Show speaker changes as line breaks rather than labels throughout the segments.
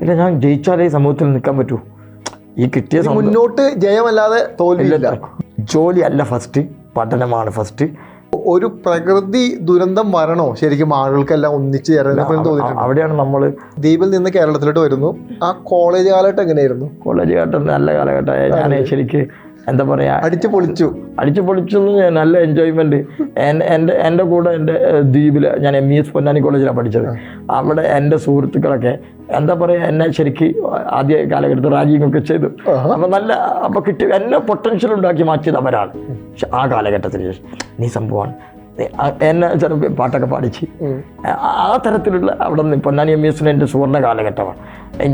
ഇല്ല, ഞാൻ ജയിച്ചാലേ സമൂഹത്തിൽ നിൽക്കാൻ പറ്റൂ. ഈ കിട്ടിയ
മുന്നോട്ട് ജയമല്ലാതെ തോൽവിയില്ല.
ജോലി അല്ല ഫസ്റ്റ്, പഠനമാണ് ഫസ്റ്റ്.
ഒരു പ്രകൃതി ദുരന്തം വരണോ ശരിക്കും ആളുകൾക്കെല്ലാം ഒന്നിച്ച് ചേരാൻ തോന്നിയിട്ടുണ്ട്.
അവിടെയാണ് നമ്മൾ
ദ്വീപിൽ നിന്ന് കേരളത്തിലോട്ട് വരുന്നു. ആ കോളേജ് കാലഘട്ടം എങ്ങനെയായിരുന്നു?
കോളേജ് കാലഘട്ടം നല്ല കാലഘട്ടമായി. ഞാൻ ശരിക്ക് എന്താ പറയാ,
അടിച്ചു
പൊളിച്ചു നല്ല എൻജോയ്മെന്റ്. എൻ്റെ കൂടെ എൻ്റെ ദ്വീപിൽ ഞാൻ MES പൊന്നാനി കോളേജിലാണ് പഠിച്ചത്. അവിടെ എൻ്റെ സുഹൃത്തുക്കളൊക്കെ എന്താ പറയുക, എന്നെ ശരിക്ക് ആദ്യ കാലഘട്ടത്തിൽ റാഗിങ് ഒക്കെ ചെയ്തു. അപ്പൊ കിട്ടി എന്നെ പൊട്ടൻഷ്യൽ ഉണ്ടാക്കി മാറ്റിയത് അവരാണ്. പക്ഷെ ആ കാലഘട്ടത്തിന് ശേഷം നീ സംഭവമാണ് എന്നെ ചെറുപ്പം പാട്ടൊക്കെ പാടിച്ച് ആ തരത്തിലുള്ള അവിടെ നിന്ന് പൊന്നാനി MES എൻ്റെ സുവർണ്ണ കാലഘട്ടമാണ്.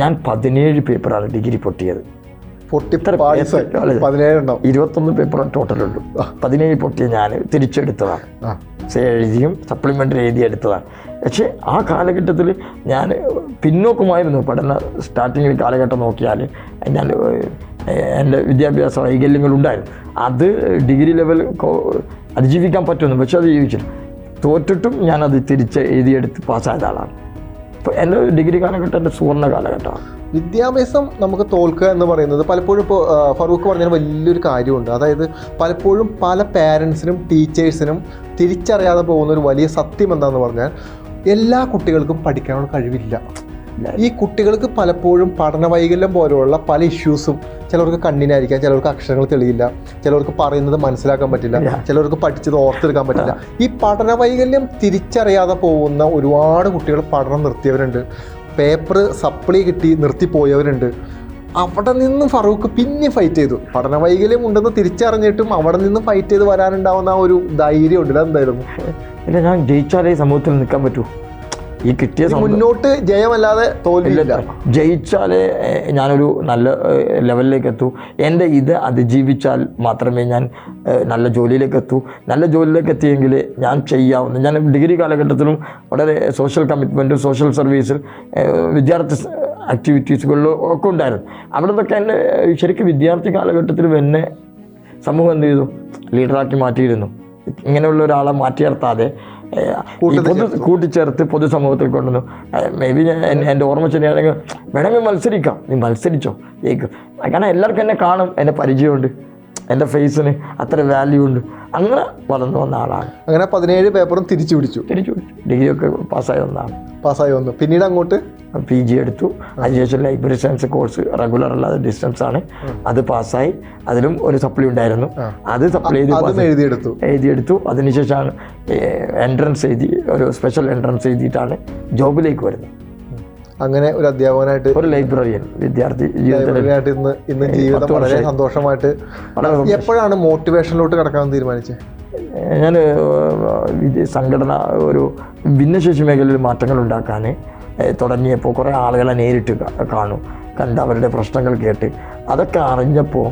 ഞാൻ 17 പേപ്പറാണ് ഡിഗ്രി പൊട്ടിയത്. 21 പേപ്പർ ടോട്ടലുള്ളൂ. 17 പൊട്ടിയ ഞാൻ തിരിച്ചെടുത്തതാണ്. എഴുതിയും സപ്ലിമെൻ്ററി എഴുതിയെടുത്തതാണ്. പക്ഷേ ആ കാലഘട്ടത്തിൽ ഞാൻ പിന്നോക്കമായിരുന്നു. പഠന സ്റ്റാർട്ടിങ്ങിൽ കാലഘട്ടം നോക്കിയാൽ ഞാൻ എൻ്റെ വിദ്യാഭ്യാസ വൈകല്യങ്ങളുണ്ടായിരുന്നു. അത് ഡിഗ്രി ലെവൽ അതിജീവിക്കാൻ പറ്റുമെന്ന്, പക്ഷെ അത് ജീവിച്ചില്ല. തോറ്റിട്ടും ഞാനത് തിരിച്ച് എഴുതിയെടുത്ത് പാസ്സായ ആളാണ്. അപ്പോൾ എൻ്റെ ഡിഗ്രി കാലഘട്ടം എൻ്റെ സുവർണ്ണ കാലഘട്ടമാണ്.
വിദ്യാഭ്യാസം നമുക്ക് തോൽക്കുക എന്ന് പറയുന്നത് പലപ്പോഴും ഇപ്പോൾ ഫറൂഖ് പറഞ്ഞാൽ വലിയൊരു കാര്യമുണ്ട്. അതായത് പലപ്പോഴും പല പാരൻസിനും ടീച്ചേഴ്സിനും തിരിച്ചറിയാതെ പോകുന്ന ഒരു വലിയ സത്യം എന്താണെന്ന് പറഞ്ഞാൽ എല്ലാ കുട്ടികൾക്കും പഠിക്കാനുള്ള കഴിവില്ല. ഈ കുട്ടികൾക്ക് പലപ്പോഴും പഠന വൈകല്യം പോലെയുള്ള പല ഇഷ്യൂസും, ചിലർക്ക് കണ്ണിനായിരിക്കാം, ചിലർക്ക് അക്ഷരങ്ങൾ തെളിയില്ല, ചിലർക്ക് പറയുന്നത് മനസ്സിലാക്കാൻ പറ്റില്ല, ചിലർക്ക് പഠിച്ചത് ഓർത്തെടുക്കാൻ പറ്റില്ല. ഈ പഠന വൈകല്യം തിരിച്ചറിയാതെ പോകുന്ന ഒരുപാട് കുട്ടികൾ പഠനം നിർത്തിയവരുണ്ട്. പേപ്പർ സപ്ലി കിട്ടി നിർത്തിപ്പോയവരുണ്ട്. അവിടെ നിന്ന് ഫറൂഖ് പിന്നെ ഫൈറ്റ് ചെയ്തു. പഠന വൈകല്യം ഉണ്ടെന്ന് തിരിച്ചറിഞ്ഞിട്ടും അവിടെ നിന്ന് ഫൈറ്റ് ചെയ്ത് വരാനുണ്ടാവുന്ന ആ ഒരു ധൈര്യം ഉണ്ട്. അതെന്തായിരുന്നു?
ഇല്ല, ഞാൻ ജയിച്ചാലേ സമൂഹത്തിൽ നിൽക്കാൻ പറ്റൂ. ഈ കിട്ടിയ
മുന്നോട്ട് ജയമല്ലാതെ തോൽവിയില്ല.
ജയിച്ചാലേ ഞാനൊരു നല്ല ലെവലിലേക്ക് എത്തൂ. എൻ്റെ ഇത് അതിജീവിച്ചാൽ മാത്രമേ ഞാൻ നല്ല ജോലിയിലേക്ക് എത്തൂ. നല്ല ജോലിയിലേക്ക് എത്തിയെങ്കിൽ ഞാൻ ചെയ്യാവുന്ന, ഞാൻ ഡിഗ്രി കാലഘട്ടത്തിലും വളരെ സോഷ്യൽ കമ്മിറ്റ്മെൻറ്റും സോഷ്യൽ സർവീസിൽ വിദ്യാർത്ഥി ആക്ടിവിറ്റീസുകളിലും ഒക്കെ ഉണ്ടായിരുന്നു. അവിടെ നിന്നൊക്കെ എന്നെ ശരിക്കും വിദ്യാർത്ഥി കാലഘട്ടത്തിലും എന്നെ സമൂഹം എന്ത് ചെയ്തു, ലീഡറാക്കി മാറ്റിയിരുന്നു. ഇങ്ങനെയുള്ള ഒരാളെ മാറ്റി നിർത്താതെ കൂട്ടിച്ചേർത്ത് പൊതുസമൂഹത്തിൽ കൊണ്ടുവന്നു. മേ ബി എൻ്റെ ഓർമ്മ ശരിയാണെങ്കിൽ വേണമെങ്കിൽ മത്സരിക്കാം, നീ മത്സരിച്ചോ ജയിക്കും. കാരണം എല്ലാവർക്കും എന്നെ കാണും, എൻ്റെ പരിചയമുണ്ട്, എൻ്റെ ഫേസിന് അത്ര വാല്യൂ ഉണ്ട്. അങ്ങനെ വളർന്നു വന്ന ആളാണ്.
അങ്ങനെ 17 പേപ്പറും തിരിച്ചു പിടിച്ചു.
ഡിഗ്രിയൊക്കെ പാസ്സായി
വന്നു. പിന്നീട് അങ്ങോട്ട്
PG എടുത്തു. അതിനുശേഷം ലൈബ്രറി സയൻസ് കോഴ്സ് റെഗുലർ അല്ലാതെ ഡിസ്റ്റൻസ് ആണ്. അത് പാസ്സായി. അതിലും ഒരു സപ്ലി ഉണ്ടായിരുന്നു. അത് സപ്ലൈ എഴുതിയെടുത്തു. അതിനുശേഷമാണ് എൻട്രൻസ് എഴുതി, ഒരു സ്പെഷ്യൽ എൻട്രൻസ് എഴുതിയിട്ടാണ് ജോബിലേക്ക് വരുന്നത്.
അങ്ങനെ ഒരു അധ്യാപകനായിട്ട്, ഒരു
ലൈബ്രറിയൻ വിദ്യാർത്ഥി
ജീവിതത്തിലായിട്ട് ഇന്ന് ജീവിതം വളരെ സന്തോഷമായിട്ട്. എപ്പോഴാണ് മോട്ടിവേഷനിലോട്ട് കടക്കാൻ തീരുമാനിച്ചത്?
ഞാൻ സംഘടന ഒരു ഭിന്നശേഷി മേഖലയിൽ മാറ്റങ്ങൾ ഉണ്ടാക്കാൻ തുടങ്ങിയപ്പോൾ കുറേ ആളുകളെ നേരിട്ട് കണ്ട് അവരുടെ പ്രശ്നങ്ങൾ കേട്ട് അതൊക്കെ അറിഞ്ഞപ്പോൾ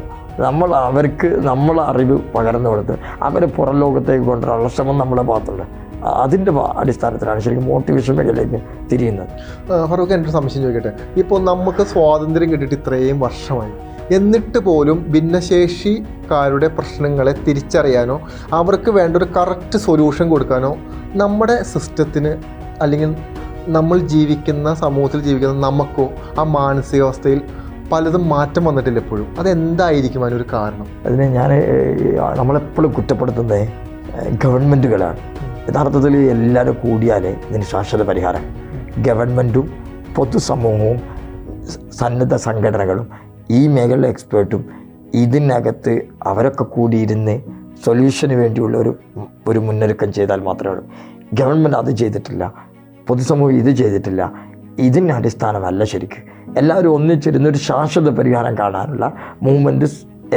അവർക്ക് നമ്മളെ അറിവ് പകർന്നു കൊടുത്ത് അവരെ പുറം ലോകത്തേക്ക് കൊണ്ടുവരാനുള്ള ശ്രമം നമ്മളെ ഭാഗത്തുണ്ട്. അതിൻ്റെ അടിസ്ഥാനത്തിലാണ് ശരിക്കും മോട്ടിവേഷൻ മേഖലയിലേക്ക് തിരിയുന്നത്.
ഫറൂഖ്, എൻ്റെ ഒരു സംശയം ചോദിക്കട്ടെ. ഇപ്പോൾ നമുക്ക് സ്വാതന്ത്ര്യം കിട്ടിയിട്ട് ഇത്രയും വർഷമായി, എന്നിട്ട് പോലും ഭിന്നശേഷിക്കാരുടെ പ്രശ്നങ്ങളെ തിരിച്ചറിയാനോ അവർക്ക് വേണ്ട ഒരു കറക്റ്റ് സൊല്യൂഷൻ കൊടുക്കാനോ നമ്മുടെ സിസ്റ്റത്തിന്, അല്ലെങ്കിൽ നമ്മൾ ജീവിക്കുന്ന സമൂഹത്തിൽ ജീവിക്കുന്ന നമുക്കോ ആ മാനസികാവസ്ഥയിൽ പലതും മാറ്റം വന്നിട്ടില്ല എപ്പോഴും. അതെന്തായിരിക്കും അതിനൊരു കാരണം?
അതിന് നമ്മളെപ്പോഴും കുറ്റപ്പെടുത്തുന്നത് ഗവൺമെൻറ്റുകളാണ്. യഥാർത്ഥത്തിൽ എല്ലാവരും കൂടിയാലേ ഇതിന് ശാശ്വത പരിഹാരം. ഗവൺമെൻറ്റും പൊതുസമൂഹവും സന്നദ്ധ സംഘടനകളും ഈ മേഖലയിലെ എക്സ്പേർട്ടും ഇതിനകത്ത് അവരൊക്കെ കൂടിയിരുന്ന് സൊല്യൂഷന് വേണ്ടിയുള്ള ഒരു മുന്നൊരുക്കം ചെയ്താൽ മാത്രമേ ഉള്ളൂ. ഗവൺമെൻറ് അത് ചെയ്തിട്ടില്ല, പൊതുസമൂഹം ഇത് ചെയ്തിട്ടില്ല. ഇതിൻ്റെ അടിസ്ഥാനമല്ല ശരിക്കും. എല്ലാവരും ഒന്നിച്ചിരുന്ന് ഒരു ശാശ്വത പരിഹാരം കാണാനുള്ള മൂവ്മെൻറ്റ്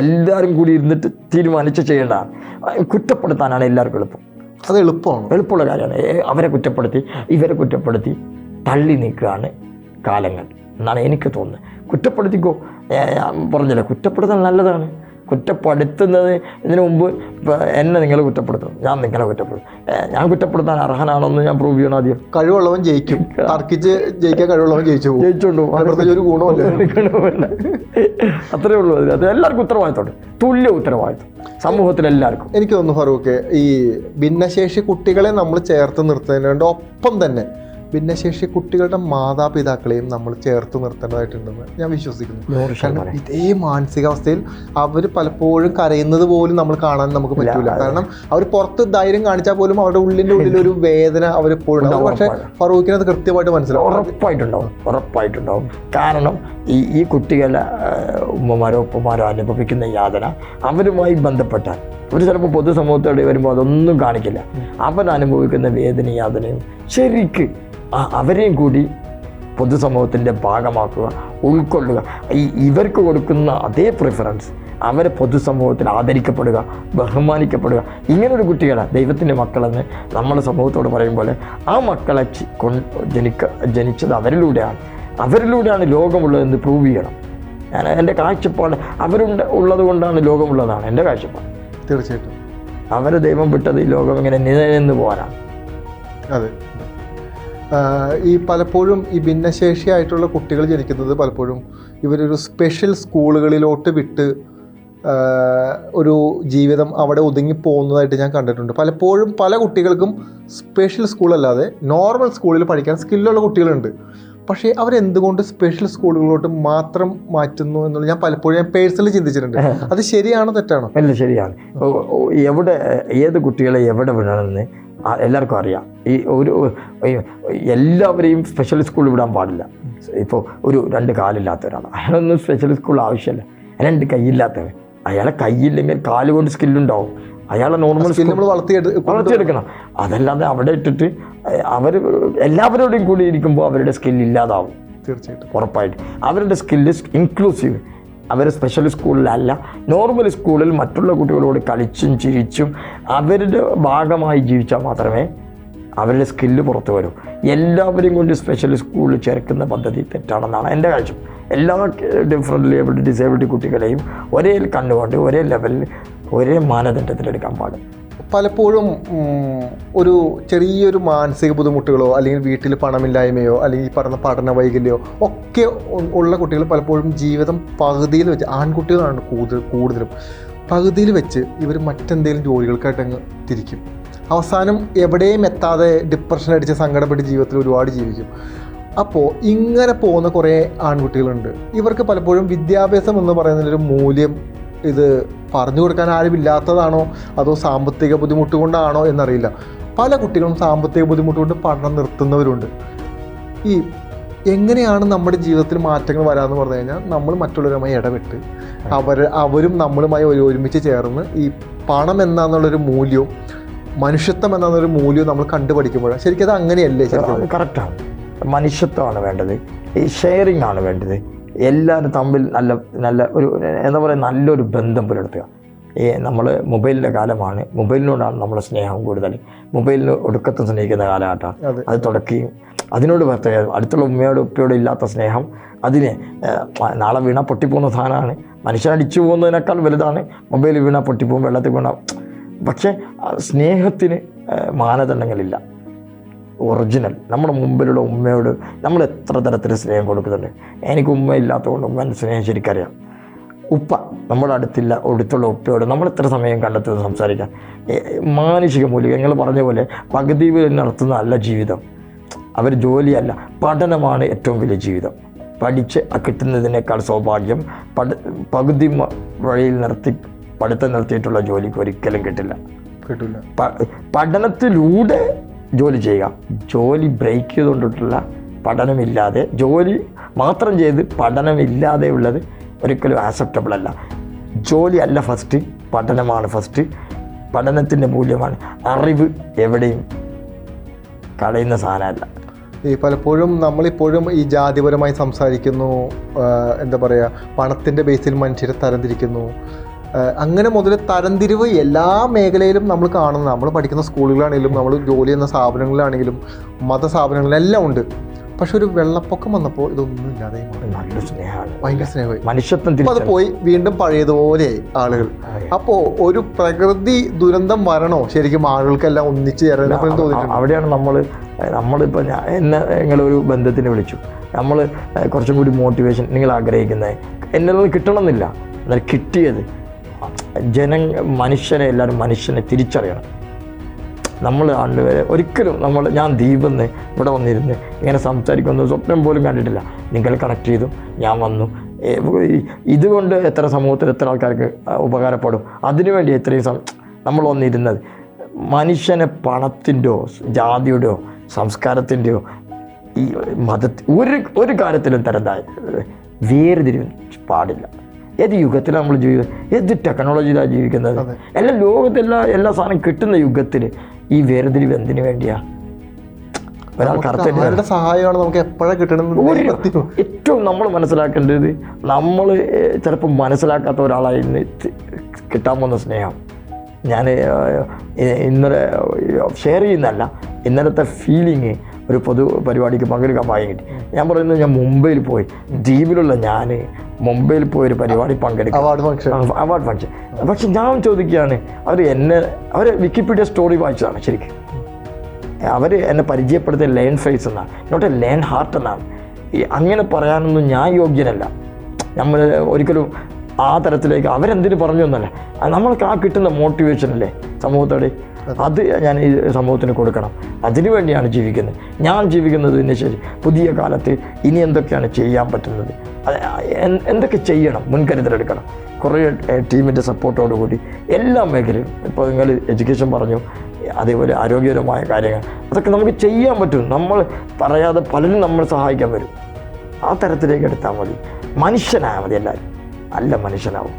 എല്ലാവരും കൂടി ഇരുന്നിട്ട് തീരുമാനിച്ച് ചെയ്യേണ്ടതാണ്. കുറ്റപ്പെടുത്താനാണ് എല്ലാവർക്കും എളുപ്പം.
അത്
എളുപ്പമുള്ള കാര്യമാണ്. അവരെ കുറ്റപ്പെടുത്തി ഇവരെ കുറ്റപ്പെടുത്തി തള്ളി നീക്കുകയാണ് കാലങ്ങൾ എന്നാണ് എനിക്ക് തോന്നുന്നത്. കുറ്റപ്പെടുത്തിക്കോ, പറഞ്ഞില്ല, കുറ്റപ്പെടുത്താൻ നല്ലതാണ്. കുറ്റപ്പെടുത്തുന്നത് ഇതിനു മുമ്പ് ഇപ്പോൾ എന്നെ നിങ്ങൾ കുറ്റപ്പെടുത്തും, ഞാൻ നിങ്ങളെ കുറ്റപ്പെടുത്തും. ഞാൻ കുറ്റപ്പെടുത്താൻ അർഹനാണെന്ന് ഞാൻ പ്രൂവ് ചെയ്യണം. ആദ്യം
കഴിവുള്ളവൻ ജയിക്കും, തർക്കിച്ച് ജയിക്കാൻ കഴിവുള്ളവൻ ജയിച്ചോണ്ടു. ഒരു ഗുണമല്ല.
അത്രേ ഉള്ളൂ. അത് എല്ലാവർക്കും ഉത്തരവാദിത്തമുണ്ട്, തുല്യ ഉത്തരവാദിത്തം സമൂഹത്തിലെല്ലാവർക്കും.
എനിക്ക് തോന്നുന്നു ഫറൂഖ്, ഈ ഭിന്നശേഷി കുട്ടികളെ നമ്മൾ ചേർത്ത് നിർത്തുന്നതിൻ്റെ ഒപ്പം തന്നെ ഭിന്നശേഷി കുട്ടികളുടെ മാതാപിതാക്കളെയും നമ്മൾ ചേർത്ത് നിർത്തേണ്ടതായിട്ടുണ്ടെന്ന് ഞാൻ വിശ്വസിക്കുന്നു. കാരണം ഇതേ മാനസികാവസ്ഥയിൽ അവർ പലപ്പോഴും കരയുന്നത് പോലും നമ്മൾ കാണാൻ നമുക്ക് പറ്റില്ല. കാരണം അവർ പുറത്ത് ധൈര്യം കാണിച്ചാൽ പോലും അവരുടെ ഉള്ളിലൊരു വേദന അവർ എപ്പോഴും ഉണ്ടാവും. പക്ഷേ ഫറൂഖിന് അത് കൃത്യമായിട്ട് മനസ്സിലാവും.
ഉറപ്പായിട്ടുണ്ടാവും. കാരണം ഈ കുട്ടികളെ ഉമ്മമാരോ ഉപ്പമാരോ അനുഭവിക്കുന്ന യാതന അവരുമായി ബന്ധപ്പെട്ടാൽ ഒരു ചിലപ്പോൾ പൊതുസമൂഹത്തോടെ വരുമ്പോൾ അതൊന്നും കാണിക്കില്ല. അവരനുഭവിക്കുന്ന വേദന യാതനയും ശരിക്ക് അവരെയും കൂടി പൊതുസമൂഹത്തിൻ്റെ ഭാഗമാക്കുക, ഉൾക്കൊള്ളുക. ഇവർക്ക് കൊടുക്കുന്ന അതേ പ്രിഫറൻസ് അവരെ പൊതുസമൂഹത്തിൽ ആദരിക്കപ്പെടുക, ബഹുമാനിക്കപ്പെടുക. ഇങ്ങനൊരു കുട്ടികളാണ് ദൈവത്തിൻ്റെ മക്കളെന്ന് നമ്മുടെ സമൂഹത്തോട് പറയും പോലെ ആ മക്കളെ ജനിച്ചത് അവരിലൂടെയാണ് ലോകമുള്ളതെന്ന് പ്രൂവ് ചെയ്യണം. ഞാൻ എൻ്റെ കാഴ്ചപ്പാട് ഉള്ളത് കൊണ്ടാണ് ലോകമുള്ളതാണ് എൻ്റെ കാഴ്ചപ്പാട്.
തീർച്ചയായിട്ടും
അവരെ ദൈവം വിട്ടത് ഈ ലോകം ഇങ്ങനെ നിലനിന്ന് പോകാനാണ്.
അതെ. ഈ പലപ്പോഴും ഈ ഭിന്നശേഷിയായിട്ടുള്ള കുട്ടികൾ ജനിക്കുന്നത് പലപ്പോഴും ഇവരൊരു സ്പെഷ്യൽ സ്കൂളുകളിലോട്ട് വിട്ട് ഒരു ജീവിതം അവിടെ ഒതുങ്ങിപ്പോകുന്നതായിട്ട് ഞാൻ കണ്ടിട്ടുണ്ട്. പലപ്പോഴും പല കുട്ടികൾക്കും സ്പെഷ്യൽ സ്കൂളല്ലാതെ നോർമൽ സ്കൂളിൽ പഠിക്കാൻ സ്കില്ലുള്ള കുട്ടികളുണ്ട്. പക്ഷേ അവരെന്തുകൊണ്ട് സ്പെഷ്യൽ സ്കൂളുകളിലോട്ട് മാത്രം മാറ്റുന്നു എന്നുള്ളത് ഞാൻ പലപ്പോഴും പേഴ്സണലി ചിന്തിച്ചിട്ടുണ്ട്. അത് ശരിയാണോ തെറ്റാണോ?
അല്ല, ശരിയാണ്. ഏത് കുട്ടികളെ എവിടെ വിടണമെന്ന് എല്ലാവർക്കും അറിയാം. എല്ലാവരെയും സ്പെഷ്യൽ സ്കൂളിൽ വിടാൻ പാടില്ല. ഇപ്പോൾ ഒരു 2 കാലില്ലാത്ത ഒരാൾ, അയാളൊന്നും സ്പെഷ്യൽ സ്കൂൾ ആവശ്യമില്ല. 2 കൈയില്ലാത്തവൻ, അയാളെ കൈയില്ലെങ്കിൽ കാലുകൊണ്ട് സ്കില്ലുണ്ടാവും. അയാളെ നോർമൽ സ്കിൽ നമ്മൾ വളർത്തിയെടുക്കണം. അതല്ലാതെ അവിടെ ഇട്ടിട്ട് എല്ലാവരോടും കൂടി ഇരിക്കുമ്പോൾ അവരുടെ സ്കിൽ ഇല്ലാതാവും.
തീർച്ചയായിട്ടും,
ഉറപ്പായിട്ട്. അവരുടെ സ്കില്ല് ഇൻക്ലൂസീവ്. അവർ സ്പെഷ്യൽ സ്കൂളിലല്ല, നോർമൽ സ്കൂളിൽ മറ്റുള്ള കുട്ടികളോട് കളിച്ചും ചിരിച്ചും അവരുടെ ഭാഗമായി ജീവിച്ചാൽ മാത്രമേ അവരുടെ സ്കില്ല് പുറത്തു വരൂ. എല്ലാവരെയും കൊണ്ട് സ്പെഷ്യൽ സ്കൂളിൽ ചേർക്കുന്ന പദ്ധതി തെറ്റാണെന്നാണ് എൻ്റെ കാഴ്ച. എല്ലാ ഡിഫറെൻ്റ് ഡിസേബിലിറ്റി കുട്ടികളെയും ഒരേ കണ്ടുകൊണ്ട് ഒരേ ലെവലിൽ ഒരേ മാനദണ്ഡത്തിലെടുക്കാൻ പാടും.
പലപ്പോഴും ഒരു ചെറിയൊരു മാനസിക ബുദ്ധിമുട്ടുകളോ അല്ലെങ്കിൽ വീട്ടിൽ പണമില്ലായ്മയോ അല്ലെങ്കിൽ ഈ പറഞ്ഞ പഠന വൈകല്യമോ ഒക്കെ ഉള്ള കുട്ടികൾ പലപ്പോഴും ജീവിതം പകുതിയിൽ വെച്ച്, ആൺകുട്ടികളാണ് കൂടുതലും, പകുതിയിൽ വെച്ച് ഇവർ മറ്റെന്തെങ്കിലും ജോലികൾക്കായിട്ട് അങ്ങ് തിരിക്കും. അവസാനം എവിടെയും എത്താതെ ഡിപ്രഷൻ അടിച്ച് സങ്കടപ്പെട്ട് ജീവിതത്തിൽ ഒരുപാട് ജീവിക്കും. അപ്പോൾ ഇങ്ങനെ പോകുന്ന കുറേ ആൺകുട്ടികളുണ്ട്. ഇവർക്ക് പലപ്പോഴും വിദ്യാഭ്യാസം എന്ന് പറയുന്നതിലൊരു മൂല്യം ഇത് പറഞ്ഞു കൊടുക്കാൻ ആരുമില്ലാത്തതാണോ അതോ സാമ്പത്തിക ബുദ്ധിമുട്ട് കൊണ്ടാണോ എന്നറിയില്ല. പല കുട്ടികളും സാമ്പത്തിക ബുദ്ധിമുട്ട് കൊണ്ട് പഠനം നിർത്തുന്നവരുണ്ട്. ഈ എങ്ങനെയാണ് നമ്മുടെ ജീവിതത്തിൽ മാറ്റങ്ങൾ വരാമെന്ന് പറഞ്ഞു കഴിഞ്ഞാൽ നമ്മൾ മറ്റുള്ളവരുമായി ഇടപെട്ട് അവരും നമ്മളുമായി ഒരുമിച്ച് ചേർന്ന് ഈ പണം എന്നാന്നുള്ളൊരു മൂല്യവും മനുഷ്യത്വം എന്നാന്നൊരു മൂല്യവും നമ്മൾ കണ്ടുപഠിക്കുമ്പോഴാണ് ശരിക്കും അത് അങ്ങനെയല്ലേ?
കറക്റ്റാണ്. മനുഷ്യത്വമാണ് വേണ്ടത്, ഈ ഷെയറിങ് ആണ് വേണ്ടത്. എല്ലാവരും തമ്മിൽ നല്ല ഒരു എന്താ പറയുക, നല്ലൊരു ബന്ധം പുലർത്തുക. നമ്മൾ മൊബൈലിൻ്റെ കാലമാണ്, മൊബൈലിനോടാണ് നമ്മുടെ സ്നേഹം കൂടുതൽ. മൊബൈലിന് ഒടുക്കത്തെ സ്നേഹിക്കുന്ന കാലഘട്ടമാണ്. അത് തുടക്കുകയും അതിനോട് പ്രത്യേക അടുത്തുള്ള ഉമ്മയോട് ഉപ്പയോട് ഇല്ലാത്ത സ്നേഹം അതിനെ നാളെ വീണ പൊട്ടിപ്പോകുന്ന സാധനമാണ്. മനുഷ്യനടിച്ചു പോകുന്നതിനേക്കാൾ വലുതാണ് മൊബൈൽ വീണ പൊട്ടിപ്പോകും, വെള്ളത്തിൽ വീണ. പക്ഷേ സ്നേഹത്തിന് മാനദണ്ഡങ്ങളില്ല. ഒറിജിനൽ നമ്മുടെ മുമ്പിലുള്ള ഉമ്മയോട് നമ്മൾ എത്ര തരത്തിൽ സ്നേഹം കൊടുക്കുന്നുണ്ട്. എനിക്ക് ഉമ്മ ഇല്ലാത്തതുകൊണ്ട് ഉമ്മേൻ്റെ സ്നേഹം ശരിക്കറിയാം. ഉപ്പ നമ്മുടെ അടുത്തുള്ള ഉപ്പയോട് നമ്മൾ എത്ര സമയം കണ്ടെത്തുന്നത് സംസാരിക്കാൻ. മാനുഷിക മൂല്യം നിങ്ങൾ പറഞ്ഞ പോലെ പകുതി നടത്തുന്നതല്ല ജീവിതം. അവർ ജോലിയല്ല, പഠനമാണ് ഏറ്റവും വലിയ ജീവിതം. പഠിച്ച് കിട്ടുന്നതിനേക്കാൾ സൗഭാഗ്യം പകുതി വഴിയിൽ പഠിത്തം നിർത്തിയിട്ടുള്ള ജോലിക്ക് ഒരിക്കലും കിട്ടില്ല. പഠനത്തിലൂടെ ജോലി ചെയ്യുക. ജോലി ബ്രേക്ക് ചെയ്തുകൊണ്ടിട്ടുള്ള പഠനമില്ലാതെ, ജോലി മാത്രം ചെയ്ത് പഠനമില്ലാതെ ഉള്ളത് ഒരിക്കലും ആക്സെപ്റ്റബിൾ അല്ല. ജോലി അല്ല ഫസ്റ്റ്, പഠനമാണ് ഫസ്റ്റ്. പഠനത്തിൻ്റെ മൂല്യമാണ്. അറിവ് എവിടെയും കളയുന്ന സാധനമല്ല.
ഈ പലപ്പോഴും നമ്മളിപ്പോഴും ഈ ജാതിപരമായി സംസാരിക്കുന്നു, എന്താ പറയുക, പണത്തിൻ്റെ ബേസിൽ മനുഷ്യരെ തരംതിരിക്കുന്നു. അങ്ങനെ മുതൽ തരംതിരിവ് എല്ലാ മേഖലയിലും നമ്മൾ കാണുന്നു. നമ്മൾ പഠിക്കുന്ന സ്കൂളുകളാണെങ്കിലും നമ്മൾ ജോലി ചെയ്യുന്ന സ്ഥാപനങ്ങളിലാണെങ്കിലും മതസ്ഥാപനങ്ങളിലെല്ലാം ഉണ്ട്. പക്ഷെ ഒരു വെള്ളപ്പൊക്കം വന്നപ്പോൾ ഇതൊന്നും ഇല്ലാതെ
നല്ല സ്നേഹമാണ്,
ഭയങ്കര സ്നേഹമായി
മനുഷ്യത്വം.
അത് പോയി വീണ്ടും പഴയതുപോലെയായി ആളുകൾ. അപ്പോൾ ഒരു പ്രകൃതി ദുരന്തം വരണോ ശരിക്കും ആളുകൾക്കെല്ലാം ഒന്നിച്ച് ചേരാൻ തോന്നിയിട്ടുണ്ട്.
അവിടെയാണ് നമ്മളിപ്പോൾ നിങ്ങളൊരു ബന്ധത്തിന് വിളിച്ചു, നമ്മൾ കുറച്ചും കൂടി മോട്ടിവേഷൻ നിങ്ങൾ ആഗ്രഹിക്കുന്നത് എന്നുള്ളത് കിട്ടണമെന്നില്ല. എന്നാൽ കിട്ടിയത് മനുഷ്യനെ എല്ലാവരും മനുഷ്യനെ തിരിച്ചറിയണം. നമ്മൾ ആണ്ടുവരെ ഒരിക്കലും ഞാൻ ദ്വീപെന്ന് ഇവിടെ വന്നിരുന്ന് ഇങ്ങനെ സംസാരിക്കുന്നു സ്വപ്നം പോലും കണ്ടിട്ടില്ല. നിങ്ങൾ കണക്ട് ചെയ്തു, ഞാൻ വന്നു. ഇതുകൊണ്ട് എത്ര സമൂഹത്തിൽ എത്ര ആൾക്കാർക്ക് ഉപകാരപ്പെടും. അതിനുവേണ്ടി എത്രയും നമ്മൾ വന്നിരുന്നത്. മനുഷ്യനെ പണത്തിൻ്റെയോ ജാതിയുടെയോ സംസ്കാരത്തിൻ്റെയോ ഈ ഒരു കാര്യത്തിലും തരതായ വേർതിരിവ് പാടില്ല. ഏത് യുഗത്തിലാണ് നമ്മൾ ജീവിക്കുന്നത്, ഏത് ടെക്നോളജിയിലാണ് ജീവിക്കുന്നത്, എല്ലാ ലോകത്തെല്ലാ സാധനം കിട്ടുന്ന യുഗത്തിൽ ഈ വേർതിരിവ് എന്തിനു വേണ്ടിയാ?
ഒരാൾക്ക് സഹായമാണ് നമുക്ക് എപ്പോഴാണ് കിട്ടണമെന്ന്.
ഏറ്റവും നമ്മൾ മനസ്സിലാക്കേണ്ടത്, നമ്മൾ ചിലപ്പോൾ മനസ്സിലാക്കാത്ത ഒരാളായിരുന്നു കിട്ടാൻ പോകുന്ന സ്നേഹം. ഞാൻ ഇന്നലെ ഷെയർ ചെയ്യുന്നതല്ല, ഇന്നലത്തെ ഫീലിങ് ഒരു പൊതു പരിപാടിക്ക് പങ്കെടുക്കാൻ ഭാഗ്യം കിട്ടി. ഞാൻ പറയുന്നത്, ഞാൻ മുംബൈയിൽ പോയി, ദ്വീപിലുള്ള ഞാൻ മുംബൈയിൽ പോയി ഒരു പരിപാടി പങ്കെടുക്കും, അവാർഡ് ഫംഗ്ഷൻ. പക്ഷെ ഞാൻ ചോദിക്കുകയാണ്, അവർ വിക്കിപീഡിയ സ്റ്റോറി വായിച്ചതാണ് ശരിക്കും. അവർ എന്നെ പരിചയപ്പെടുത്തിയ ലേൺ ഫേസ് എന്നാണ്, നോട്ട് എ ലേൺ ഹാർട്ട് എന്നാണ്. അങ്ങനെ പറയാനൊന്നും ഞാൻ യോഗ്യനല്ല. നമ്മൾ ഒരിക്കലും ആ തരത്തിലേക്ക് അവരെന്തിനു പറഞ്ഞു എന്നല്ല, നമ്മൾക്ക് ആ കിട്ടുന്ന മോട്ടിവേഷൻ അല്ലേ സമൂഹത്തോടെ, അത് ഞാൻ ഈ സമൂഹത്തിന് കൊടുക്കണം. അതിനു വേണ്ടിയാണ് ജീവിക്കുന്നത്. ഞാൻ ജീവിക്കുന്നതിന് ശരി പുതിയ കാലത്ത് ഇനി എന്തൊക്കെയാണ് ചെയ്യാൻ പറ്റുന്നത്, എന്തൊക്കെ ചെയ്യണം, മുൻകരുതലെടുക്കണം. കുറേ ടീമിൻ്റെ സപ്പോർട്ടോടുകൂടി എല്ലാ മേഖലയും, ഇപ്പോൾ നിങ്ങൾ എഡ്യൂക്കേഷൻ പറഞ്ഞു, അതേപോലെ ആരോഗ്യപരമായ കാര്യങ്ങൾ, അതൊക്കെ നമുക്ക് ചെയ്യാൻ പറ്റും. നമ്മൾ പറയാതെ പലരും നമ്മൾ സഹായിക്കാൻ വരും. ആ തരത്തിലേക്ക് എടുത്താൽ മതി. മനുഷ്യനായാൽ മതി, എല്ലാവരും നല്ല മനുഷ്യനാവും.